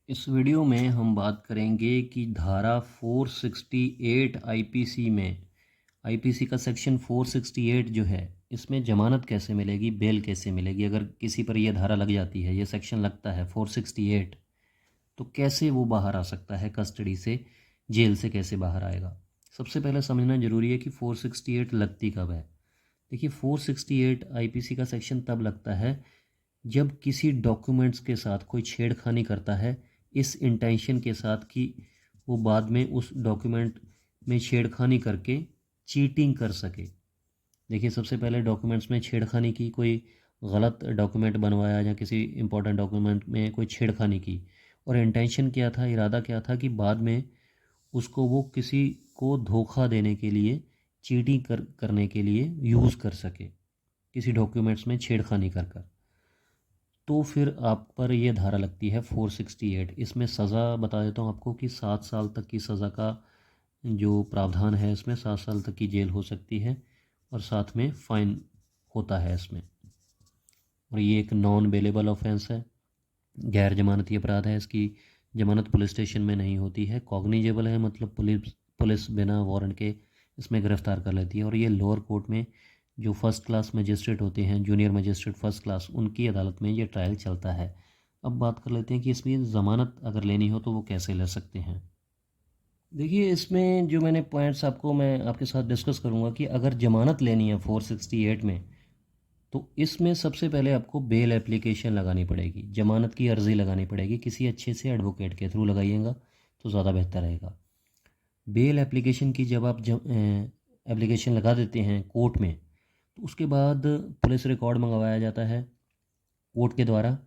इस वीडियो में हम बात करेंगे कि धारा 468 आईपीसी में आईपीसी का सेक्शन 468 जो है इसमें ज़मानत कैसे मिलेगी, बेल कैसे मिलेगी। अगर किसी पर यह धारा लग जाती है, ये सेक्शन लगता है 468, तो कैसे वो बाहर आ सकता है कस्टडी से, जेल से कैसे बाहर आएगा। सबसे पहले समझना ज़रूरी है कि 468 लगती कब है। देखिए 468 आईपीसी का सेक्शन तब लगता है जब किसी डॉक्यूमेंट्स के साथ कोई छेड़खानी करता है इस इंटेंशन के साथ कि वो बाद में उस डॉक्यूमेंट में छेड़खानी करके चीटिंग कर सके। देखिए सबसे पहले डॉक्यूमेंट्स में छेड़खानी की, कोई गलत डॉक्यूमेंट बनवाया या किसी इंपॉर्टेंट डॉक्यूमेंट में कोई छेड़खानी की, और इंटेंशन क्या था, इरादा क्या था कि बाद में उसको वो किसी को धोखा देने के लिए, चीटिंग करने के लिए यूज़ कर सके, किसी डॉक्यूमेंट्स में छेड़खानी कर कर। तो फिर आप पर यह धारा लगती है 468। इसमें सज़ा बता देता हूँ आपको कि 7 साल तक की सज़ा का जो प्रावधान है, इसमें 7 साल तक की जेल हो सकती है और साथ में फ़ाइन होता है इसमें। और ये एक नॉन बेलेबल ऑफेंस है, गैर जमानती अपराध है। इसकी जमानत पुलिस स्टेशन में नहीं होती है, कॉग्निजेबल है, मतलब पुलिस बिना वारंट के इसमें गिरफ़्तार कर लेती है। और ये लोअर कोर्ट में जो फर्स्ट क्लास मजिस्ट्रेट होते हैं, जूनियर मजिस्ट्रेट फर्स्ट क्लास, उनकी अदालत में ये ट्रायल चलता है। अब बात कर लेते हैं कि इसमें ज़मानत अगर लेनी हो तो वो कैसे ले सकते हैं। देखिए इसमें जो मैंने पॉइंट्स आपको मैं आपके साथ डिस्कस करूँगा कि अगर ज़मानत लेनी है 468 में, तो इसमें सबसे पहले आपको बेल एप्लीकेशन लगानी पड़ेगी, ज़मानत की अर्ज़ी लगानी पड़ेगी। किसी अच्छे से एडवोकेट के थ्रू लगाइएगा तो ज़्यादा बेहतर रहेगा। बेल एप्लीकेशन की जब आप एप्लीकेशन लगा देते हैं कोर्ट में, तो उसके बाद पुलिस रिकॉर्ड मंगवाया जाता है कोर्ट के द्वारा,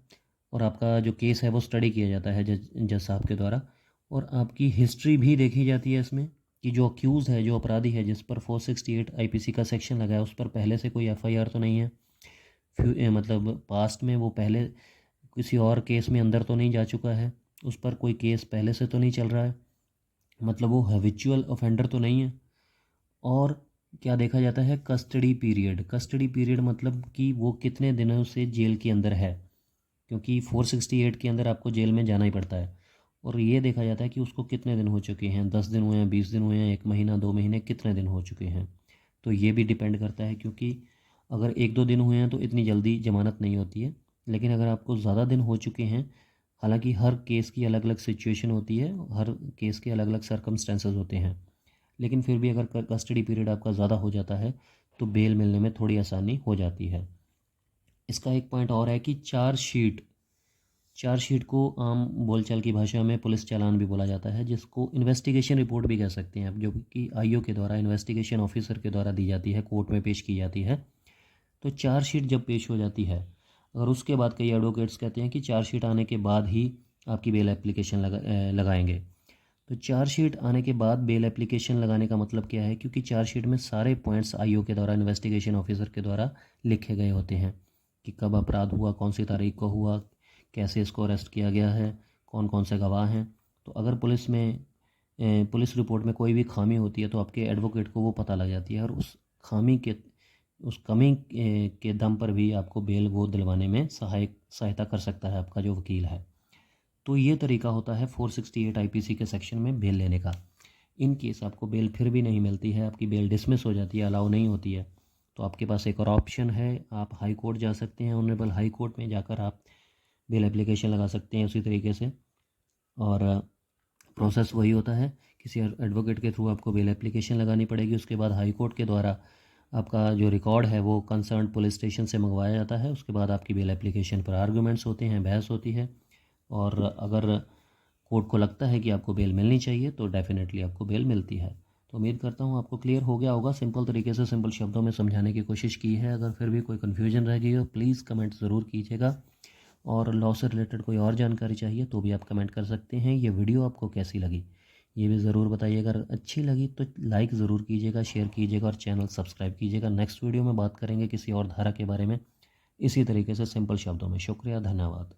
और आपका जो केस है वो स्टडी किया जाता है जज साहब के द्वारा। और आपकी हिस्ट्री भी देखी जाती है इसमें कि जो अक्यूज़ है, जो अपराधी है जिस पर 468 आईपीसी का सेक्शन लगा है, उस पर पहले से कोई एफआईआर तो नहीं है, मतलब पास्ट में वो पहले किसी और केस में अंदर तो नहीं जा चुका है, उस पर कोई केस पहले से तो नहीं चल रहा है, मतलब वो हैबिचुअल ऑफेंडर तो नहीं है। और क्या देखा जाता है, कस्टडी पीरियड। कस्टडी पीरियड मतलब कि वो कितने दिनों से जेल के अंदर है, क्योंकि 468 के अंदर आपको जेल में जाना ही पड़ता है। और ये देखा जाता है कि उसको कितने दिन हो चुके हैं, 10 दिन हुए हैं, 20 दिन हुए हैं, 1 महीना, 2 महीने, कितने दिन हो चुके हैं। तो ये भी डिपेंड करता है, क्योंकि अगर 1-2 दिन हुए हैं तो इतनी जल्दी ज़मानत नहीं होती है। लेकिन अगर आपको ज़्यादा दिन हो चुके हैं, हालांकि हर केस की अलग अलग सिचुएशन होती है, हर केस के अलग अलग सर्कमस्टेंसेस होते हैं, लेकिन फिर भी अगर कस्टडी पीरियड आपका ज़्यादा हो जाता है तो बेल मिलने में थोड़ी आसानी हो जाती है। इसका एक पॉइंट और है कि चार्जशीट को आम बोलचाल की भाषा में पुलिस चालान भी बोला जाता है, जिसको इन्वेस्टिगेशन रिपोर्ट भी कह सकते हैं आप, जो कि आईओ के द्वारा, इन्वेस्टिगेशन ऑफिसर के द्वारा दी जाती है, कोर्ट में पेश की जाती है। तो चार्जशीट जब पेश हो जाती है, अगर उसके बाद कई एडवोकेट्स कहते हैं कि चार्जशीट आने के बाद ही आपकी बेल एप्लीकेशन लगाएंगे। तो चार्जशीट आने के बाद बेल एप्लीकेशन लगाने का मतलब क्या है, क्योंकि चार्जशीट में सारे पॉइंट्स आईओ के द्वारा, इन्वेस्टिगेशन ऑफिसर के द्वारा लिखे गए होते हैं कि कब अपराध हुआ, कौन सी तारीख को हुआ, कैसे इसको अरेस्ट किया गया है, कौन कौन से गवाह हैं। तो अगर पुलिस रिपोर्ट में कोई भी खामी होती है तो आपके एडवोकेट को वो पता लग जाती है, और उस कमी के दम पर भी आपको बेल वो दिलवाने में सहायता कर सकता है आपका जो वकील है। तो ये तरीका होता है 468 आईपीसी के सेक्शन में बेल लेने का। इन केस आपको बेल फिर भी नहीं मिलती है, आपकी बेल डिसमिस हो जाती है, अलाउ नहीं होती है, तो आपके पास एक और ऑप्शन है, आप हाई कोर्ट जा सकते हैं। ऑनरेबल हाई कोर्ट में जाकर आप बेल एप्लीकेशन लगा सकते हैं उसी तरीके से। और प्रोसेस वही होता है, किसी एडवोकेट के थ्रू आपको बेल एप्लीकेशन लगानी पड़ेगी। उसके बाद हाई कोर्ट के द्वारा आपका जो रिकॉर्ड है वो कंसर्न पुलिस स्टेशन से मंगवाया जाता है। उसके बाद आपकी बेल एप्लीकेशन पर आर्गूमेंट्स होते हैं, बहस होती है, और अगर कोर्ट को लगता है कि आपको बेल मिलनी चाहिए तो डेफिनेटली आपको बेल मिलती है। तो उम्मीद करता हूँ आपको क्लियर हो गया होगा, सिंपल तरीके से, सिंपल शब्दों में समझाने की कोशिश की है। अगर फिर भी कोई कन्फ्यूजन रह गई हो प्लीज़ कमेंट ज़रूर कीजिएगा, और लॉ से रिलेटेड कोई और जानकारी चाहिए तो भी आप कमेंट कर सकते हैं। ये वीडियो आपको कैसी लगी ये भी ज़रूर बताइएगा। अगर अच्छी लगी तो लाइक ज़रूर कीजिएगा, शेयर कीजिएगा और चैनल सब्सक्राइब कीजिएगा। नेक्स्ट वीडियो में बात करेंगे किसी और धारा के बारे में, इसी तरीके से सिंपल शब्दों में। शुक्रिया, धन्यवाद।